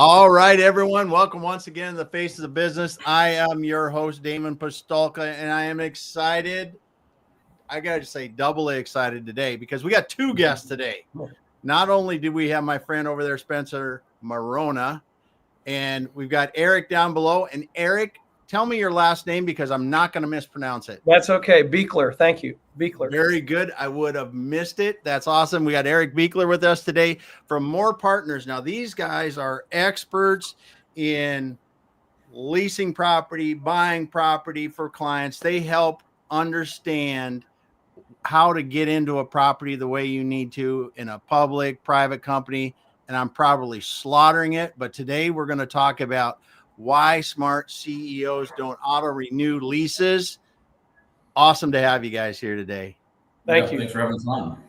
All right, everyone. Welcome once again to the Face of the Business. I am your host, Damon Postolka, and I am excited. I got to say, doubly excited today because we got two guests today. Not only do we have my friend over there, Spencer Marona, and we've got Eric down below. And Eric, tell me your last name because I'm not going to mispronounce it. That's okay. Beekler. Thank you. Beekler. Very good. I would have missed it. That's awesome. We got Eric Beekler with us today from Mohr Partners. Now, these guys are experts in leasing property, buying property for clients. They help understand how to get into a property the way you need to in a public, private company. And I'm probably slaughtering it. But today we're going to talk about why smart CEOs don't auto-renew leases. Awesome to have you guys here today. Thank you. Thanks for having us on.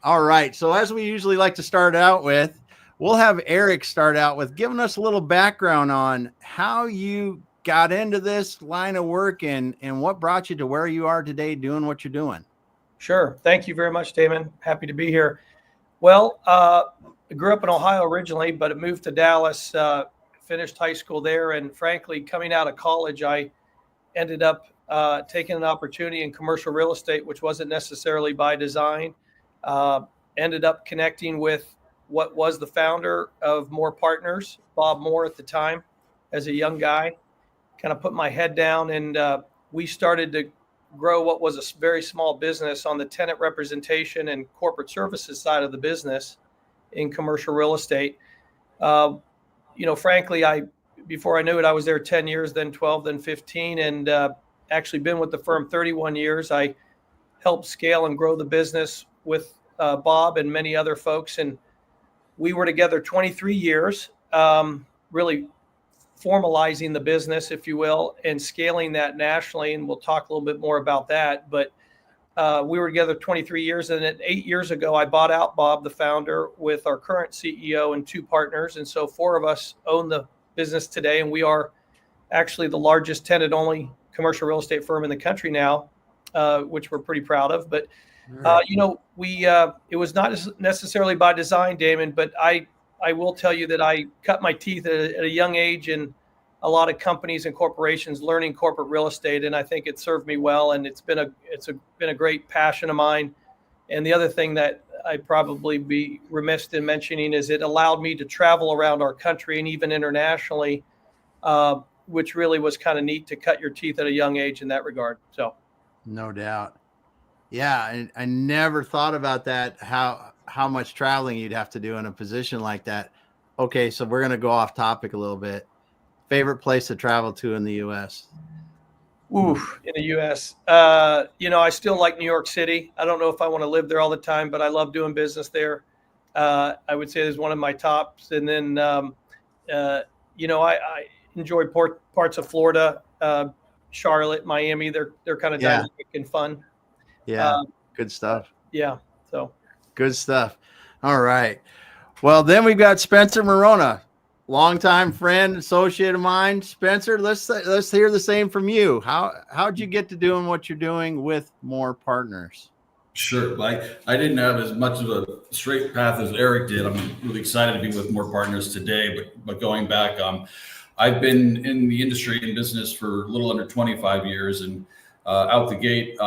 All right. So as we usually like to start out with, we'll have Eric start out with giving us a little background on how you got into this line of work and what brought you to where you are today doing what you're doing. Sure. Thank you very much, Damon. Happy to be here. Well, I grew up in Ohio originally, but I moved to Dallas, finished high school there. And frankly, coming out of college, I ended up taking an opportunity in commercial real estate, which wasn't necessarily by design. Ended up connecting with what was the founder of Mohr Partners, Bob Mohr at the time, as a young guy. Kind of put my head down, and we started to grow what was a very small business on the tenant representation and corporate services side of the business in commercial real estate. Frankly, before I knew it, I was there 10 years, then 12, then 15, and actually been with the firm 31 years. I helped scale and grow the business with Bob and many other folks. And we were together 23 years, really formalizing the business, if you will, and scaling that nationally. And we'll talk a little bit more about that. But we were together 23 years. And then 8 years ago, I bought out Bob, the founder, with our current CEO and two partners. And so four of us own the business today. And we are actually the largest tenant-only commercial real estate firm in the country now, which we're pretty proud of. But, it was not necessarily by design, Damon, but I will tell you that I cut my teeth at a young age in a lot of companies and corporations learning corporate real estate. And I think it served me well. And it's been a great passion of mine. And the other thing that I'd probably be remiss in mentioning is it allowed me to travel around our country and even internationally, which really was kind of neat to cut your teeth at a young age in that regard. So, no doubt. Yeah. I never thought about that, how much traveling you'd have to do in a position like that. Okay. So we're going to go off topic a little bit. Favorite place to travel to in the U.S.? Oof, in the U.S. I still like New York City. I don't know if I want to live there all the time, but I love doing business there. I would say it's one of my tops. And then, I enjoy parts of Florida, Charlotte, Miami. They're kind of dynamic and fun. Yeah, good stuff. Yeah, so good stuff. All right. Well, then we've got Spencer Marona, longtime friend, associate of mine. Spencer, let's hear the same from you. How'd you get to doing what you're doing with Mohr Partners? Sure. I didn't have as much of a straight path as Eric did. I'm really excited to be with Mohr Partners today. But going back, I've been in the industry and business for a little under 25 years, and out the gate,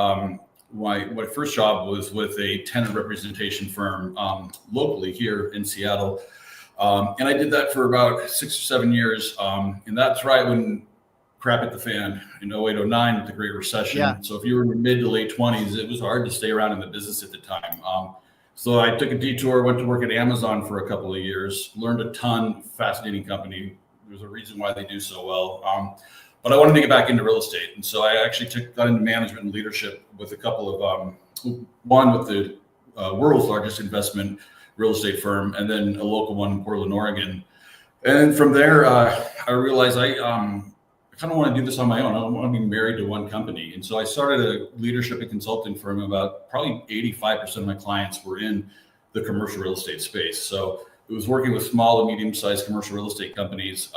my first job was with a tenant representation firm locally here in Seattle. And I did that for about 6 or 7 years. And that's right when crap hit the fan in 08, 09 with the Great Recession. Yeah. So if you were in your mid to late 20s, it was hard to stay around in the business at the time. So I took a detour, went to work at Amazon for a couple of years, learned a ton, fascinating company. There's a reason why they do so well. But I wanted to get back into real estate. And so I actually got into management and leadership with a couple of, one with the world's largest investment real estate firm, and then a local one in Portland, Oregon. And from there, I realized I kind of want to do this on my own. I don't want to be married to one company. And so I started a leadership and consulting firm. About probably 85% of my clients were in the commercial real estate space. So it was working with small and medium-sized commercial real estate companies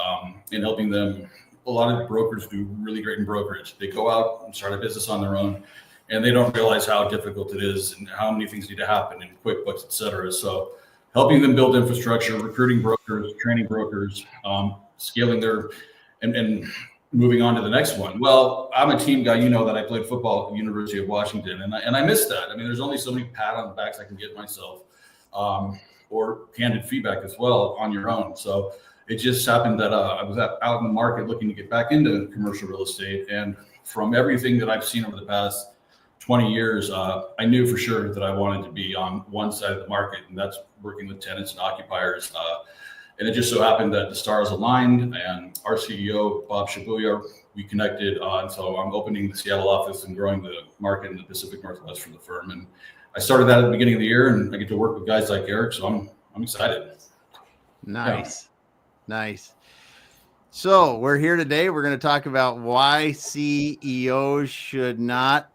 and helping them. A lot of brokers do really great in brokerage. They go out and start a business on their own, and they don't realize how difficult it is and how many things need to happen in QuickBooks, et cetera. So helping them build infrastructure, recruiting brokers, training brokers, scaling their, and moving on to the next one. Well, I'm a team guy. You know that I played football at the University of Washington, and I miss that. I mean, there's only so many pat on the backs I can get myself, or candid feedback as well on your own. So it just happened that I was out in the market looking to get back into commercial real estate, and from everything that I've seen over the past 20 years, I knew for sure that I wanted to be on one side of the market, and that's working with tenants and occupiers. And it just so happened that the stars aligned, and our CEO, Bob Shibuya, we connected. And so I'm opening the Seattle office and growing the market in the Pacific Northwest for the firm. And I started that at the beginning of the year, and I get to work with guys like Eric. So I'm excited. Nice. Yeah. Nice. So we're here today. We're going to talk about why CEOs should not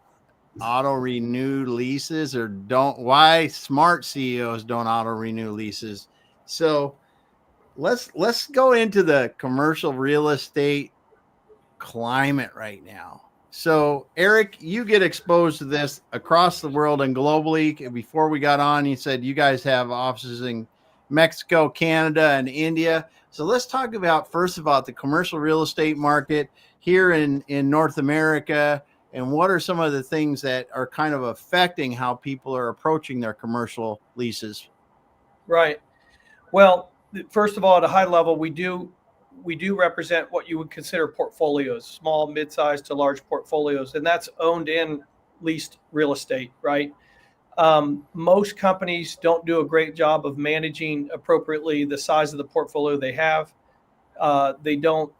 auto renew leases, or why smart CEOs don't auto renew leases. So let's go into the commercial real estate climate right now. So Eric, you get exposed to this across the world and globally. Before we got on, you said you guys have offices in Mexico, Canada, and India. So let's talk about first about the commercial real estate market here in North America, and what are some of the things that are kind of affecting how people are approaching their commercial leases? Right. Well, first of all, at a high level, we do represent what you would consider portfolios, small, mid-sized to large portfolios, and that's owned and leased real estate, right? Most companies don't do a great job of managing appropriately the size of the portfolio they have. They don't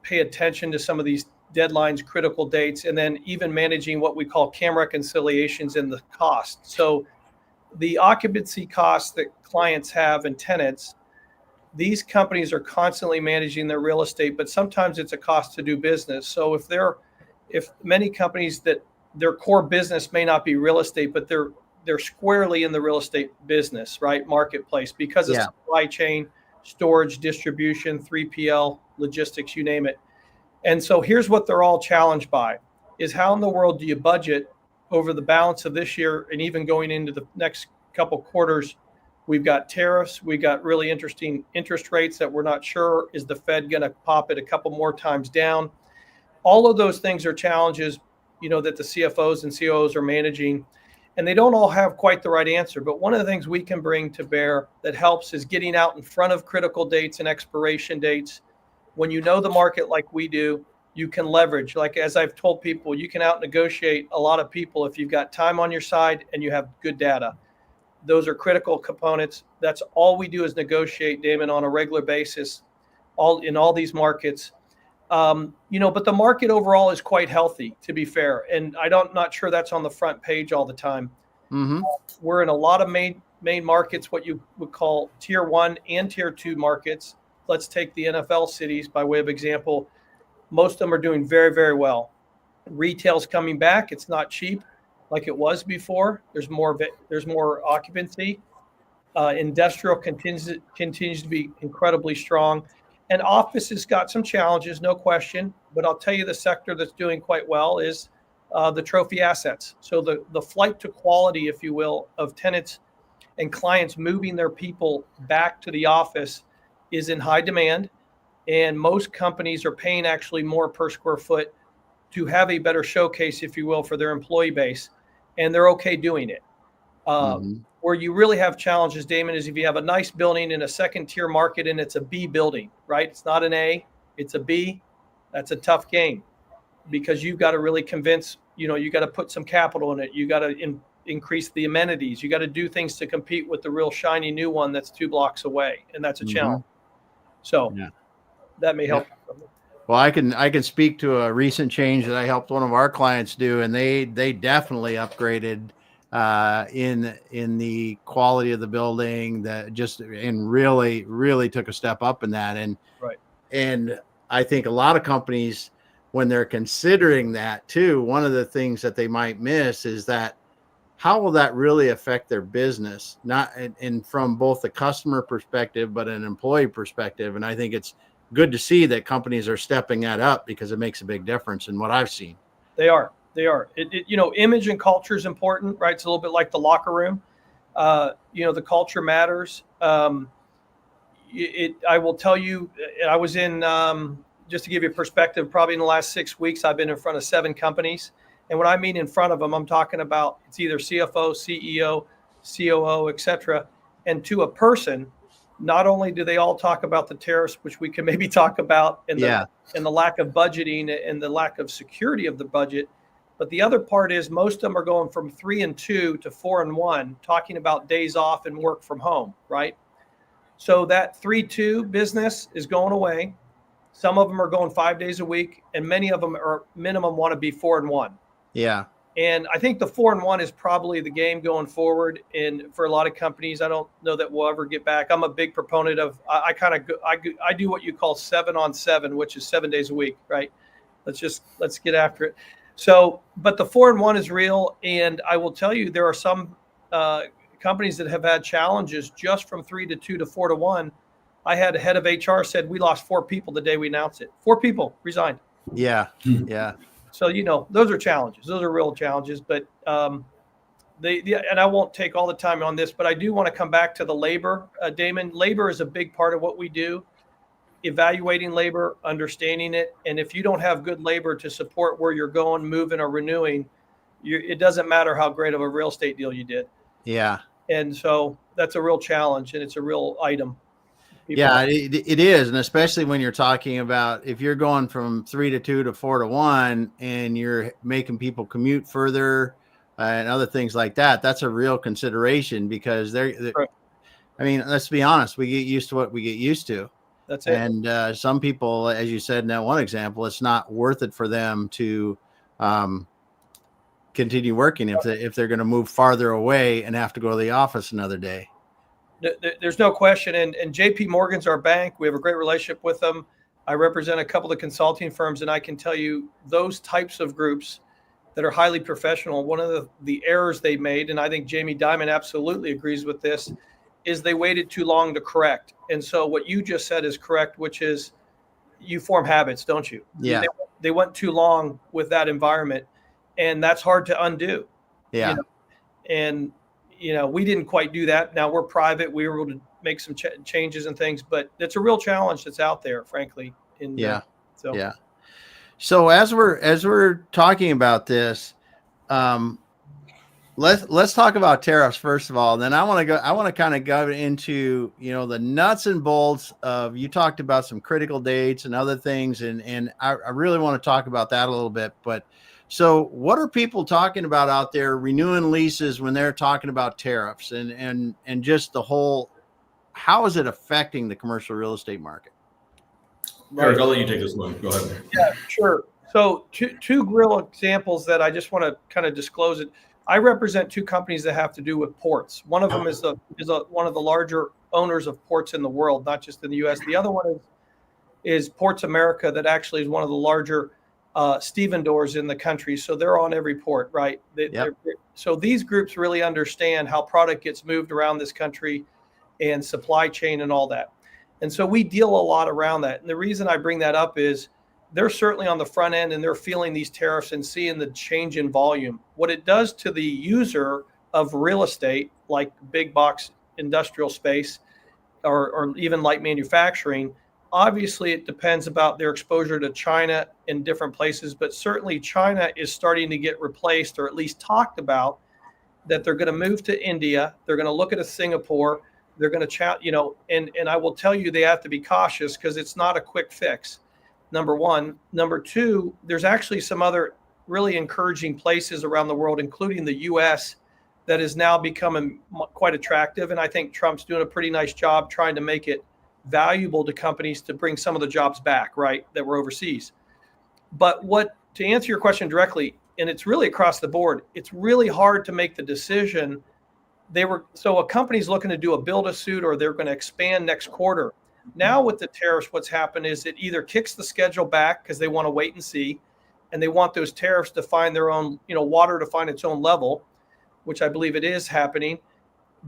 pay attention to some of these deadlines, critical dates, and then even managing what we call CAM reconciliations and the cost. So the occupancy costs that clients have and tenants, these companies are constantly managing their real estate, but sometimes it's a cost to do business. So if many companies that their core business may not be real estate, but they're squarely in the real estate business, right? Marketplace, because of supply chain, storage, distribution, 3PL, logistics, you name it. And so here's what they're all challenged by is how in the world do you budget over the balance of this year and even going into the next couple quarters? We've got tariffs. We've got really interesting interest rates that we're not sure. Is the Fed going to pop it a couple more times down? All of those things are challenges, that the CFOs and COOs are managing, and they don't all have quite the right answer. But one of the things we can bring to bear that helps is getting out in front of critical dates and expiration dates. When you know the market like we do, you can leverage. Like as I've told people, you can out negotiate a lot of people if you've got time on your side and you have good data. Those are critical components. That's all we do is negotiate, Damon, on a regular basis, in all these markets. But the market overall is quite healthy, to be fair. And not sure that's on the front page all the time. Mm-hmm. We're in a lot of main markets, what you would call tier 1 and tier 2 markets. Let's take the NFL cities by way of example. Most of them are doing very, very well. Retail's coming back. It's not cheap like it was before. There's more occupancy. Industrial continues to be incredibly strong. And office has got some challenges, no question. But I'll tell you the sector that's doing quite well is the trophy assets. So the flight to quality, if you will, of tenants and clients moving their people back to the office is in high demand. And most companies are paying actually more per square foot to have a better showcase, if you will, for their employee base. And they're okay doing it. Where you really have challenges, Damon, is if you have a nice building in a second tier market and it's a B building, right? It's not an A, it's a B. That's a tough game because you've got to really convince, you got to put some capital in it. You got to increase the amenities. You got to do things to compete with the real shiny new one that's 2 blocks away. And that's a challenge. So that may help. Well, I can speak to a recent change that I helped one of our clients do, and they definitely upgraded in the quality of the building, and really took a step up in that. And I think a lot of companies, when they're considering that too, one of the things that they might miss is that how will that really affect their business? Not and from both the customer perspective, but an employee perspective. And I think it's good to see that companies are stepping that up because it makes a big difference in what I've seen. They are. Image and culture is important, right? It's a little bit like the locker room. The culture matters. I will tell you, I was in, just to give you a perspective, probably in the last 6 weeks, I've been in front of 7 companies. And when I mean in front of them, I'm talking about it's either CFO, CEO, COO, et cetera. And to a person, not only do they all talk about the tariffs, which we can maybe talk about, and the lack of budgeting and the lack of security of the budget, but the other part is most of them are going from 3 and 2 to 4 and 1, talking about days off and work from home, right? So that 3-2 business is going away. Some of them are going 5 days a week, and many of them are minimum want to be 4 and 1. Yeah. And I think the 4 and 1 is probably the game going forward. And for a lot of companies, I don't know that we'll ever get back. I'm a big proponent of, I do what you call 7 on 7, which is 7 days a week, right? Let's get after it. So, but the 4 and 1 is real. And I will tell you, there are some companies that have had challenges just from 3 to 2 to 4 to 1. I had a head of HR said we lost 4 people the day we announced it. 4 people resigned. Yeah. Yeah. So, those are challenges. Those are real challenges. But and I won't take all the time on this, but I do want to come back to the labor, Damon. Labor is a big part of what we do. Evaluating labor, understanding it. And if you don't have good labor to support where you're going, moving, or renewing, it doesn't matter how great of a real estate deal you did. Yeah. And so that's a real challenge, and it's a real item. It is. And especially when you're talking about, if you're going from 3 to 2 to 4 to 1 and you're making people commute further and other things like that, that's a real consideration, because right. I mean, let's be honest, we get used to what we get used to. That's it. And some people, as you said in that one example, it's not worth it for them to continue working if they're going to move farther away and have to go to the office another day. There's no question. And JP Morgan's our bank. We have a great relationship with them. I represent a couple of consulting firms, and I can tell you those types of groups that are highly professional, one of the errors they made, and I think Jamie Dimon absolutely agrees with this, is they waited too long to correct. And so what you just said is correct, which is you form habits, don't you? Yeah. They went too long with that environment, and that's hard to undo. Yeah. And we didn't quite do that. Now we're private. We were able to make some changes and things, but it's a real challenge that's out there, frankly. So as we're talking about this, let's talk about tariffs first of all. And then I want to kind of go into, the nuts and bolts of, you talked about some critical dates and other things. And I really want to talk about that a little bit, but so what are people talking about out there renewing leases when they're talking about tariffs and just the whole, how is it affecting the commercial real estate market? Eric, I'll let you take this one. Go ahead. Yeah, sure. So two real examples that I just want to kind of disclose it. I represent 2 companies that have to do with ports. One of them is one of the larger owners of ports in the world, not just in the U.S. The other one is Ports America, that actually is one of the larger stevedores in the country. So they're on every port, right? So these groups really understand how product gets moved around this country and supply chain and all that. And so we deal a lot around that. And the reason I bring that up is they're certainly on the front end, and they're feeling these tariffs and seeing the change in volume. What it does to the user of real estate, like big box industrial space or even light manufacturing, obviously it depends about their exposure to China in different places, but certainly China is starting to get replaced, or at least talked about, that they're going to move to India. They're going to look at a Singapore. They're going to chat, and I will tell you, they have to be cautious because it's not a quick fix. Number one. Number two, there's actually some other really encouraging places around the world, including the U.S., that is now becoming quite attractive. And I think Trump's doing a pretty nice job trying to make it valuable to companies to bring some of the jobs back, right, that were overseas. But to answer your question directly, and it's really across the board, it's really hard to make the decision. So a company's looking to do a build-to-suit, or they're going to expand next quarter. Now with the tariffs, what's happened is it either kicks the schedule back because they want to wait and see, and they want those tariffs to find their own, water to find its own level, which I believe it is happening.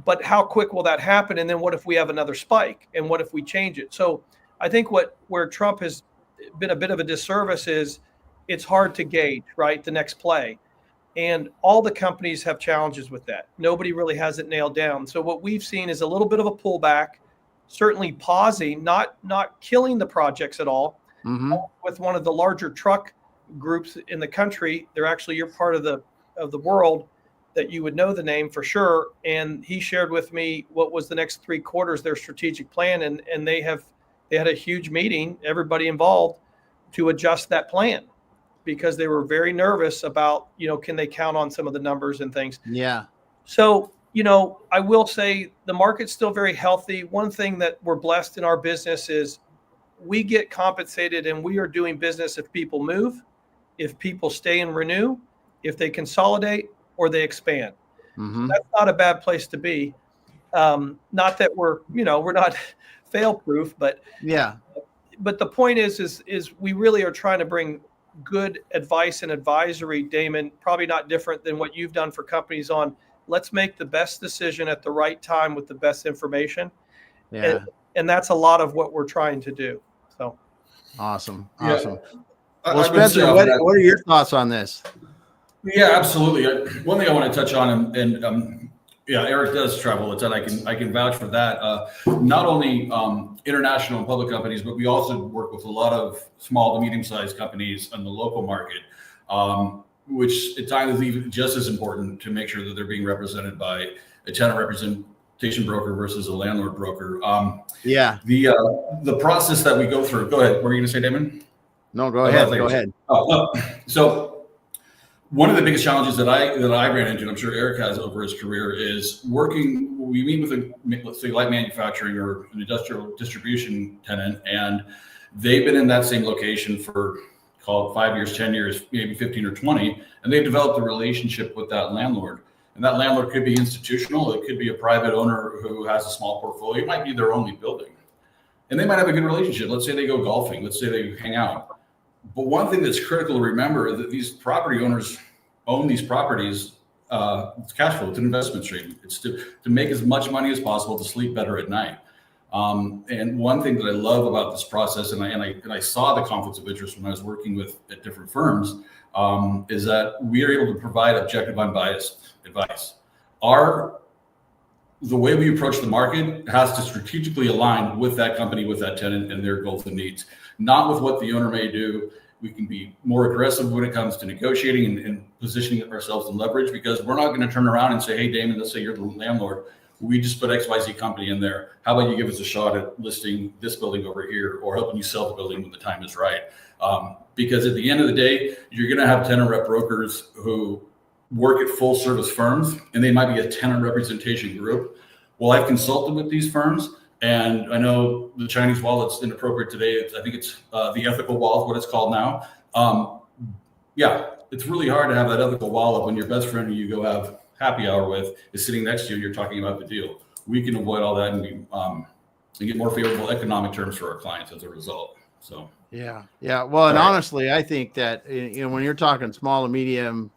But how quick will that happen? And then what if we have another spike? And what if we change it? So I think where Trump has been a bit of a disservice is it's hard to gauge, right, the next play. And all the companies have challenges with that. Nobody really has it nailed down. So what we've seen is a little bit of a pullback, certainly pausing, not killing the projects at all. Mm-hmm. With one of the larger truck groups in the country, they're actually, you're part of the world that you would know the name for sure. And he shared with me what was the next 3 quarters, their strategic plan. And they had a huge meeting, everybody involved, to adjust that plan, because they were very nervous about, can they count on some of the numbers and things. Yeah. So, I will say the market's still very healthy. One thing that we're blessed in our business is we get compensated, and we are doing business if people move, if people stay and renew, if they consolidate, or they expand. Mm-hmm. So that's not a bad place to be. Not that we're not fail proof, but yeah. But the point is we really are trying to bring good advice and advisory, Damon, probably not different than what you've done for companies on let's make the best decision at the right time with the best information. Yeah. And that's a lot of what we're trying to do. So awesome. Yeah. Awesome. Well, Spencer, what are your thoughts on this? Yeah, absolutely. One thing I want to touch on, and Eric does travel a ton. I can vouch for that. Not only international and public companies, but we also work with a lot of small to medium-sized companies in the local market, which at times is even just as important to make sure that they're being represented by a tenant representation broker versus a landlord broker. The process that we go through. Go ahead. What were you going to say, Damon? No, go ahead. Go ahead. So one of the biggest challenges that I ran into, and I'm sure Eric has over his career, is working. We meet with let's say light manufacturing or an industrial distribution tenant, and they've been in that same location for, call it 5 years, 10 years, maybe 15 or 20, and they've developed a relationship with that landlord. And that landlord could be institutional. It could be a private owner who has a small portfolio. It might be their only building, and they might have a good relationship. Let's say they go golfing. Let's say they hang out. But one thing that's critical to remember is that these property owners own these properties. It's cash flow. It's an investment stream. It's to make as much money as possible to sleep better at night. And one thing that I love about this process, and I saw the conflicts of interest when I was working at different firms, is that we are able to provide objective, unbiased advice. The way we approach the market has to strategically align with that company, with that tenant, and their goals and needs, not with what the owner may do. We can be more aggressive when it comes to negotiating and positioning ourselves in leverage, because we're not going to turn around and say, hey, Damon, let's say you're the landlord. We just put XYZ company in there. How about you give us a shot at listing this building over here, or helping you sell the building when the time is right? Because at the end of the day, you're going to have tenant rep brokers who work at full service firms, and they might be a tenant representation group. Well, I've consulted with these firms, and I know the Chinese wallet's inappropriate today. I think it's the ethical wallet, what it's called now. It's really hard to have that ethical wallet when your best friend who you go have happy hour with is sitting next to you and you're talking about the deal. We can avoid all that and get more favorable economic terms for our clients as a result. So yeah. Well, and honestly, I think that when you're talking small to medium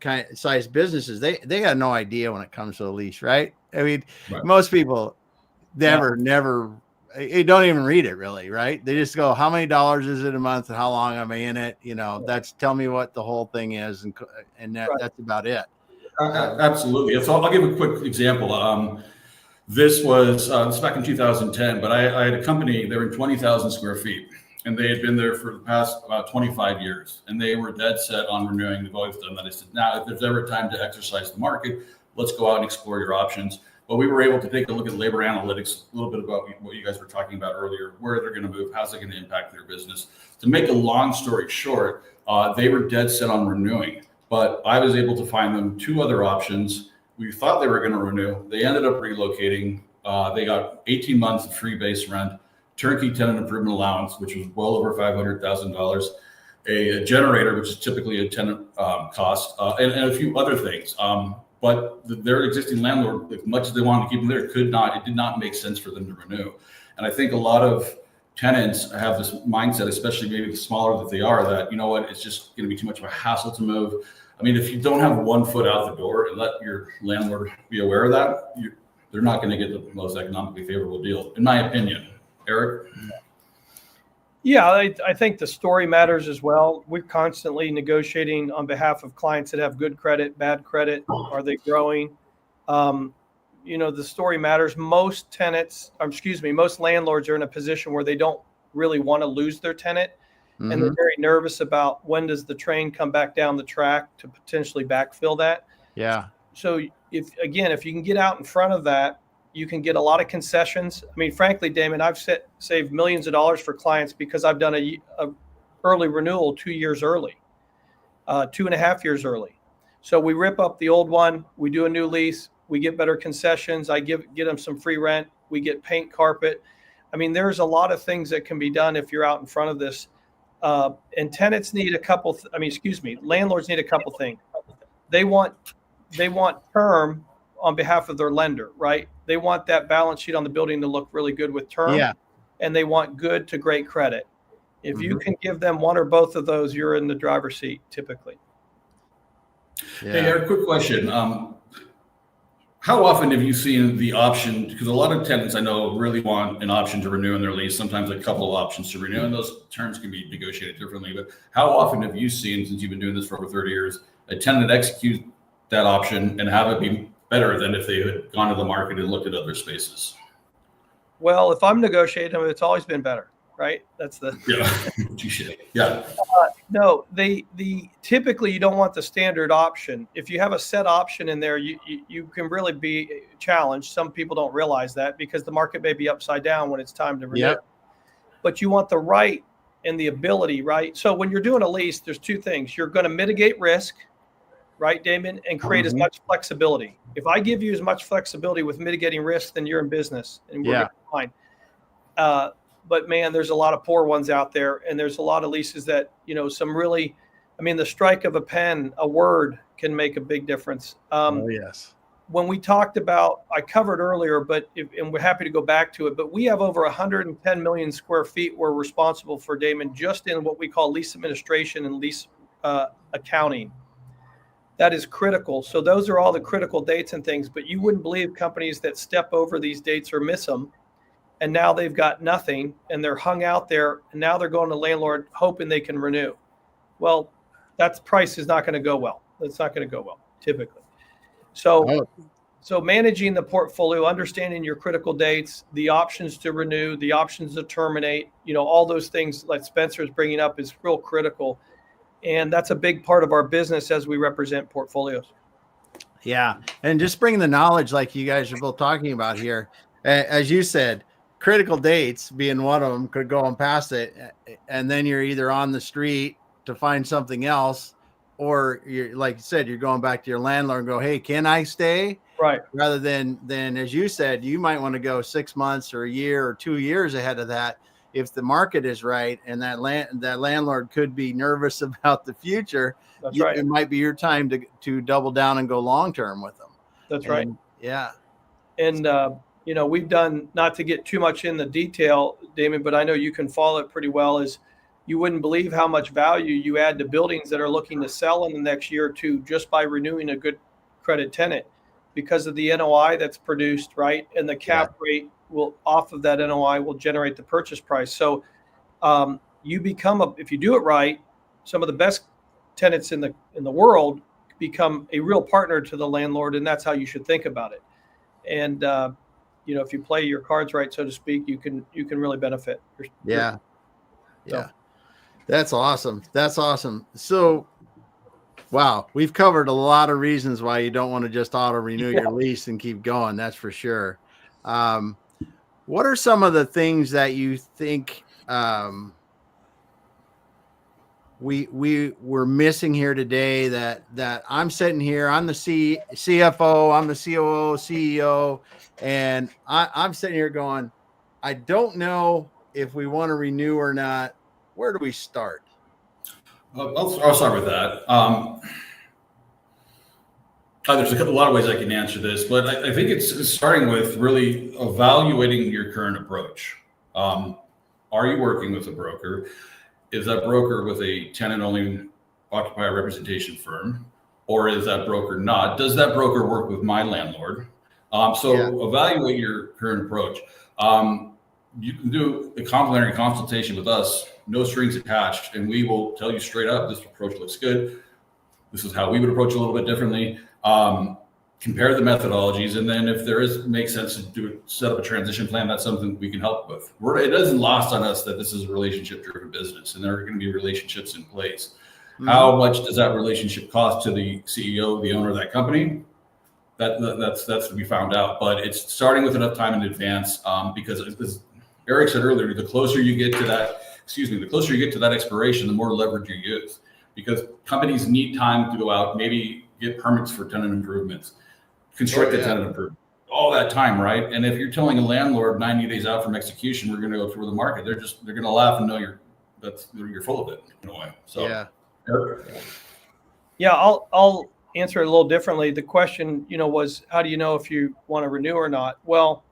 kind of sized businesses, they got no idea when it comes to a lease, right? I mean, most people never don't even read it really, right? They just go, how many dollars is it a month and how long am I in it? That's tell me what the whole thing is, and that's about it. Absolutely. So I'll give a quick example. This was back in 2010, but I had a company. They were in 20,000 square feet, and they had been there for the past about 25 years, and they were dead set on renewing. They've always done that. I said, now, if there's ever a time to exercise the market, let's go out and explore your options. But we were able to take a look at labor analytics, a little bit about what you guys were talking about earlier, where they're going to move, how's it going to impact their business. To make a long story short, they were dead set on renewing, but I was able to find them 2 other options. We thought they were going to renew. They ended up relocating. They got 18 months of free base rent, turnkey tenant improvement allowance, which was well over $500,000, a generator, which is typically a tenant cost, and a few other things. But their existing landlord, as much as they wanted to keep them there, it did not make sense for them to renew. And I think a lot of tenants have this mindset, especially maybe the smaller that they are, that, it's just going to be too much of a hassle to move. I mean, if you don't have one foot out the door and let your landlord be aware of that, they're not going to get the most economically favorable deal, in my opinion. Eric? Yeah, I think the story matters as well. We're constantly negotiating on behalf of clients that have good credit, bad credit. Are they growing? The story matters. Most landlords are in a position where they don't really want to lose their tenant. Mm-hmm. And they're very nervous about when does the train come back down the track to potentially backfill that. Yeah. So if you can get out in front of that, you can get a lot of concessions. I mean, frankly, Damon, I've saved millions of dollars for clients because I've done a early renewal 2 years early, 2.5 years early. So we rip up the old one, we do a new lease, we get better concessions. I get them some free rent. We get paint, carpet. I mean, there's a lot of things that can be done if you're out in front of this. And tenants need landlords need a couple things. They want term on behalf of their lender, right? They want that balance sheet on the building to look really good with term. Yeah. And they want good to great credit. If you can give them one or both of those, you're in the driver's seat typically. Yeah. Hey, Eric, quick question. How often have you seen the option? Because a lot of tenants I know really want an option to renew in their lease, sometimes a couple of options to renew, and those terms can be negotiated differently. But how often have you seen, since you've been doing this for over 30 years, a tenant execute that option and have it be better than if they had gone to the market and looked at other spaces? Well, if I'm negotiating, it's always been better, right? That's the Yeah. No, typically you don't want the standard option. If you have a set option in there, you can really be challenged. Some people don't realize that because the market may be upside down when it's time to renew. Yep. But you want the right and the ability, right? So when you're doing a lease, there's two things. You're going to mitigate risk, right, Damon, and create as much flexibility. If I give you as much flexibility with mitigating risk, then you're in business and we're fine. But man, there's a lot of poor ones out there, and there's a lot of leases that, the strike of a pen, a word can make a big difference. Yes. When we talked about, I covered earlier, and we're happy to go back to it, but we have over 110 million square feet we're responsible for, Damon, just in what we call lease administration and lease accounting. That is critical. So those are all the critical dates and things, but you wouldn't believe companies that step over these dates or miss them. And now they've got nothing and they're hung out there. And now they're going to landlord hoping they can renew. Well, that price is not going to go well. It's not going to go well typically. So managing the portfolio, understanding your critical dates, the options to renew, the options to terminate, all those things like Spencer is bringing up is real critical. And that's a big part of our business as we represent portfolios. Yeah. And just bringing the knowledge like you guys are both talking about here, as you said, critical dates being one of them could go on past it. And then you're either on the street to find something else, or you're, like you said, you're going back to your landlord and go, hey, can I stay? Right. Rather than, as you said, you might want to go 6 months or a year or 2 years ahead of that. If the market is right and that landlord could be nervous about the future, right. It might be your time to double down and go long-term with them. That's right. Yeah. And, we've done, not to get too much in the detail, Damon, but I know you can follow it pretty well, is you wouldn't believe how much value you add to buildings that are looking to sell in the next year or two just by renewing a good credit tenant because of the NOI that's produced, right? And the cap rate off of that NOI will generate the purchase price. So you become, if you do it right, some of the best tenants in the world become a real partner to the landlord, and that's how you should think about it. And if you play your cards right, so to speak, you can really benefit. Yeah. That's awesome. So, wow, we've covered a lot of reasons why you don't want to just auto renew your lease and keep going. That's for sure. What are some of the things that you think we're missing here today that I'm sitting here, I'm the CFO, I'm the COO, CEO, and I'm sitting here going, I don't know if we want to renew or not. Where do we start? I'll start with that. There's a lot of ways I can answer this, but I think it's starting with really evaluating your current approach. Are you working with a broker? Is that broker with a tenant-only occupier representation firm, or is that broker not? Does that broker work with my landlord? Evaluate your current approach. You can do a complimentary consultation with us no strings attached, and we will tell you straight up, this approach looks good. This is how we would approach it a little bit differently. Compare the methodologies, and then if there makes sense to set up a transition plan, that's something we can help with. It doesn't lost on us that this is a relationship-driven business, and there are going to be relationships in place. Mm-hmm. How much does that relationship cost to the CEO, the owner of that company? That's to be found out. But it's starting with enough time in advance, because as Eric said earlier, the closer you get to that expiration, the more leverage you use, because companies need time to go out, maybe get permits for tenant improvements, construct a tenant improvement, all that time, right? And if you're telling a landlord 90 days out from execution, we're going to go through the market, they're going to laugh and know you're full of it in a way. So yeah. Yeah, I'll answer it a little differently. The question, was how do you know if you want to renew or not? Well,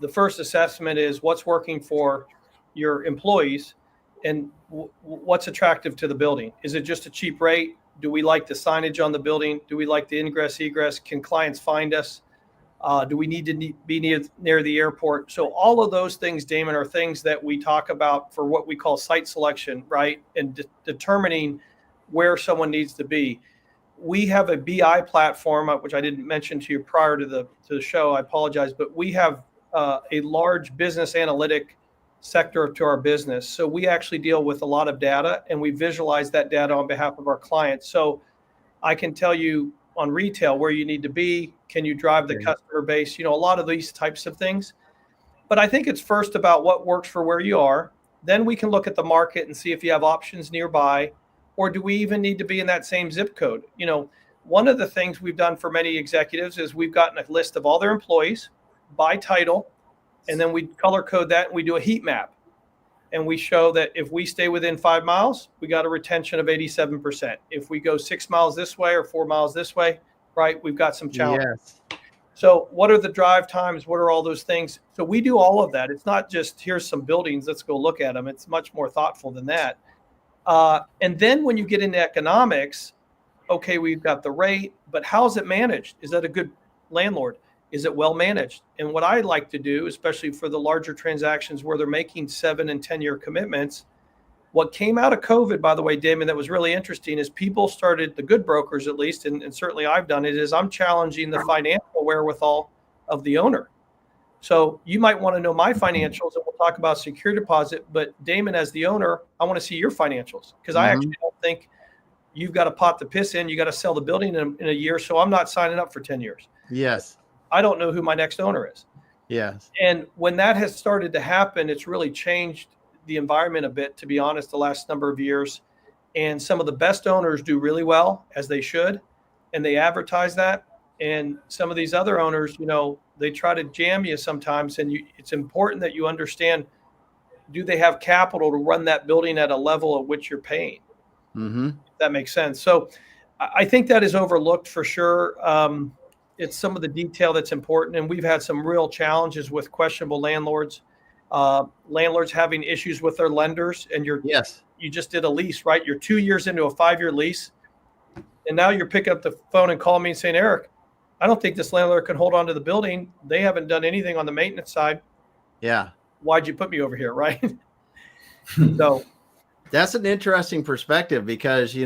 the first assessment is what's working for your employees and what's attractive to the building. Is it just a cheap rate? Do we like the signage on the building? Do we like the ingress, egress? Can clients find us? Do we need to be near the airport? So all of those things, Damon, are things that we talk about for what we call site selection, right? And determining where someone needs to be. We have a BI platform, which I didn't mention to you prior to the show. I apologize, but we have a large business analytic sector to our business. So we actually deal with a lot of data, and we visualize that data on behalf of our clients. So I can tell you on retail where you need to be. Can you drive the customer base? A lot of these types of things. But I think it's first about what works for where you are. Then we can look at the market and see if you have options nearby, or do we even need to be in that same zip code? One of the things we've done for many executives is we've gotten a list of all their employees by title, and then we color code that and we do a heat map. And we show that if we stay within 5 miles, we got a retention of 87%. If we go 6 miles this way or 4 miles this way, right, we've got some challenges. Yes. So what are the drive times? What are all those things? So we do all of that. It's not just here's some buildings, let's go look at them. It's much more thoughtful than that. And then when you get into economics, okay, we've got the rate, but how is it managed? Is that a good landlord? Is it well managed? And what I like to do, especially for the larger transactions where they're making 7 and 10-year commitments, what came out of COVID, by the way, Damon, that was really interesting is people started, the good brokers at least, and certainly I've done it, is I'm challenging the financial wherewithal of the owner. So you might want to know my financials, and we'll talk about secure deposit, but Damon, as the owner, I want to see your financials, because I actually don't think you've got a pot to piss in. You got to sell the building in a year, so I'm not signing up for 10 years. Yes. I don't know who my next owner is. Yes. And when that has started to happen, it's really changed the environment a bit, to be honest, the last number of years. And some of the best owners do really well, as they should, and they advertise that. And some of these other owners, they try to jam you sometimes. And it's important that you understand, do they have capital to run that building at a level at which you're paying? Mm-hmm. If that makes sense. So I think that is overlooked for sure. It's some of the detail that's important. And we've had some real challenges with questionable landlords, landlords having issues with their lenders. And you just did a lease, right? You're 2 years into a 5-year lease. And now you're picking up the phone and calling me and saying, Eric, I don't think this landlord can hold on to the building. They haven't done anything on the maintenance side. Yeah. Why'd you put me over here, right? So that's an interesting perspective, because,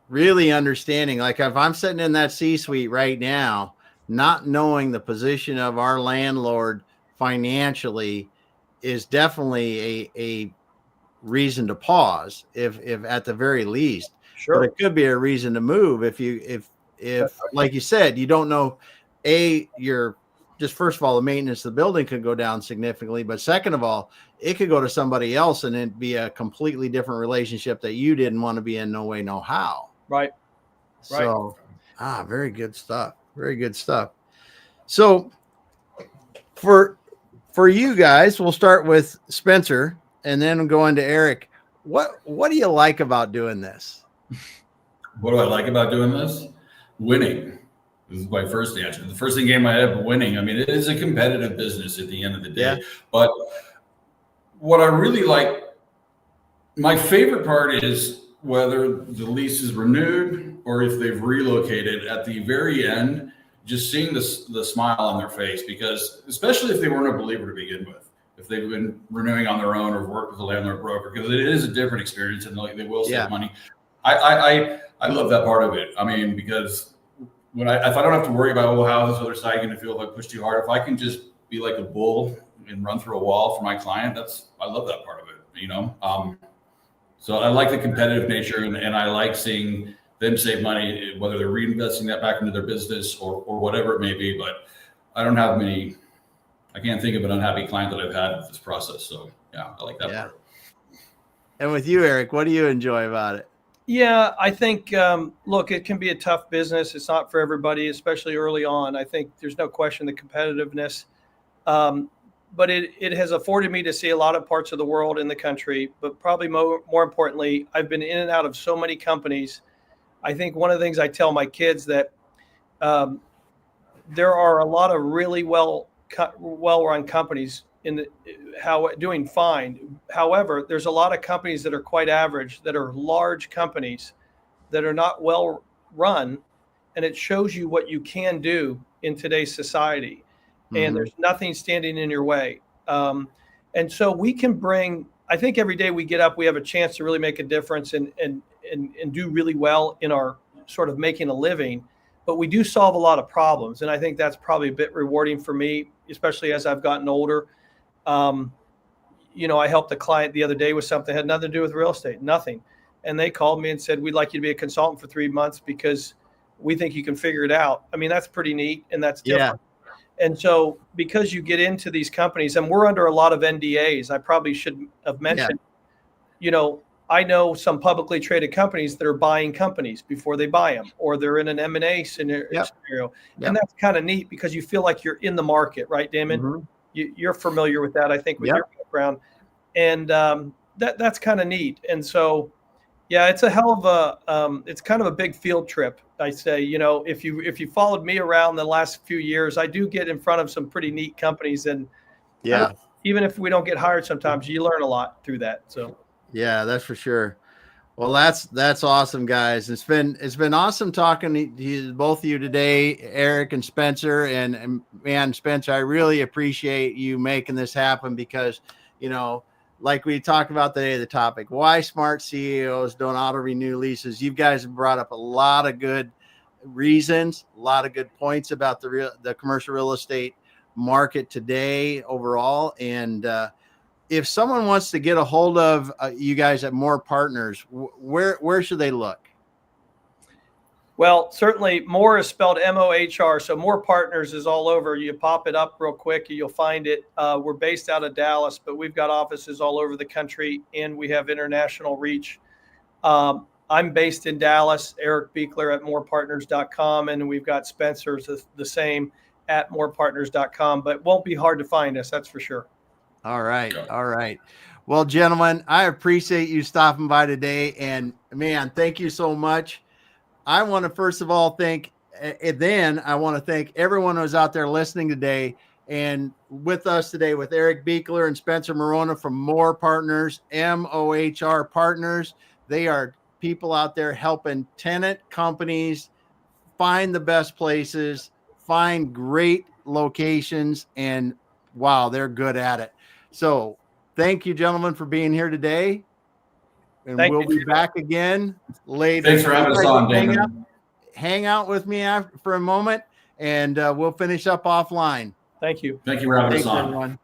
really understanding, like if I'm sitting in that C-suite right now, not knowing the position of our landlord financially is definitely a reason to pause, if at the very least. Sure. But it could be a reason to move if like you said, you don't know, you're just, first of all, the maintenance of the building could go down significantly, but second of all, it could go to somebody else and it'd be a completely different relationship that you didn't want to be in, no way, no how. Right. So, very good stuff. Very good stuff. So for you guys, we'll start with Spencer and then go into Eric. What do you like about doing this? What do I like about doing this? Winning. This is my first answer. The first thing came to my head, winning. I mean, it is a competitive business at the end of the day. Yeah. But what I really like, my favorite part is whether the lease is renewed or if they've relocated, at the very end, just seeing the smile on their face, because especially if they weren't a believer to begin with, if they've been renewing on their own or worked with a landlord broker, because it is a different experience and they will save money. I love that part of it. I mean, because if I don't have to worry about, oh, how is this other side going to feel if I push too hard? If I can just be like a bull and run through a wall for my client, I love that part of it, you know? So I like the competitive nature, and I like seeing them save money, whether they're reinvesting that back into their business or whatever it may be. But I can't think of an unhappy client that I've had with this process. So yeah, I like that part. And with you, Eric, what do you enjoy about it? Yeah, I think, look, it can be a tough business. It's not for everybody, especially early on. I think there's no question the competitiveness, but it has afforded me to see a lot of parts of the world in the country. But probably more importantly, I've been in and out of so many companies. I think one of the things I tell my kids that there are a lot of really well-run companies doing fine. However, there's a lot of companies that are quite average, that are large companies that are not well run, and it shows you what you can do in today's society. And there's nothing standing in your way. And so we can bring, I think every day we get up, we have a chance to really make a difference and do really well in our sort of making a living, but we do solve a lot of problems. And I think that's probably a bit rewarding for me, especially as I've gotten older. You know, I helped a client the other day with something that had nothing to do with real estate, nothing. And they called me and said, we'd like you to be a consultant for 3 months because we think you can figure it out. I mean, that's pretty neat. And that's different. Yeah. And so because you get into these companies, and we're under a lot of NDAs, I probably should have mentioned, you know, I know some publicly traded companies that are buying companies before they buy them, or they're in an M&A scenario. And that's kind of neat because you feel like you're in the market, right, Damon? You're familiar with that, I think, with your background. And that's kind of neat. And so, yeah, it's a hell of a, it's kind of a big field trip. I say, you know, if you followed me around the last few years, I do get in front of some pretty neat companies. And even if we don't get hired sometimes, you learn a lot through that. So. Yeah, that's for sure. Well, that's awesome, guys. It's been awesome talking to both of you today, Eric and Spencer. And man, Spencer, I really appreciate you making this happen because, you know, like we talked about today, the topic, why smart CEOs don't auto renew leases. You guys have brought up a lot of good reasons, a lot of good points about the commercial real estate market today overall. And if someone wants to get a hold of you guys at Mohr Partners, where should they look? Well, certainly Mohr is spelled M-O-H-R. So Mohr Partners is all over. You pop it up real quick, you'll find it. We're based out of Dallas, but we've got offices all over the country, and we have international reach. I'm based in Dallas, Eric Beekler at mohrpartners.com, and we've got Spencer's the same at mohrpartners.com, but it won't be hard to find us, that's for sure. All right. All right. Well, gentlemen, I appreciate you stopping by today. And man, thank you so much. I want to first of all thank everyone who's out there listening today and with us today with Eric Beekler and Spencer Marona from Mohr Partners, MOHR Partners. They are people out there helping tenant companies find the best places, find great locations, and wow, they're good at it. So thank you, gentlemen, for being here today. And we'll be back again later. Thanks for having us on, Damon. Hang out with me for a moment, and we'll finish up offline. Thank you. Thank you for having us on. Everyone.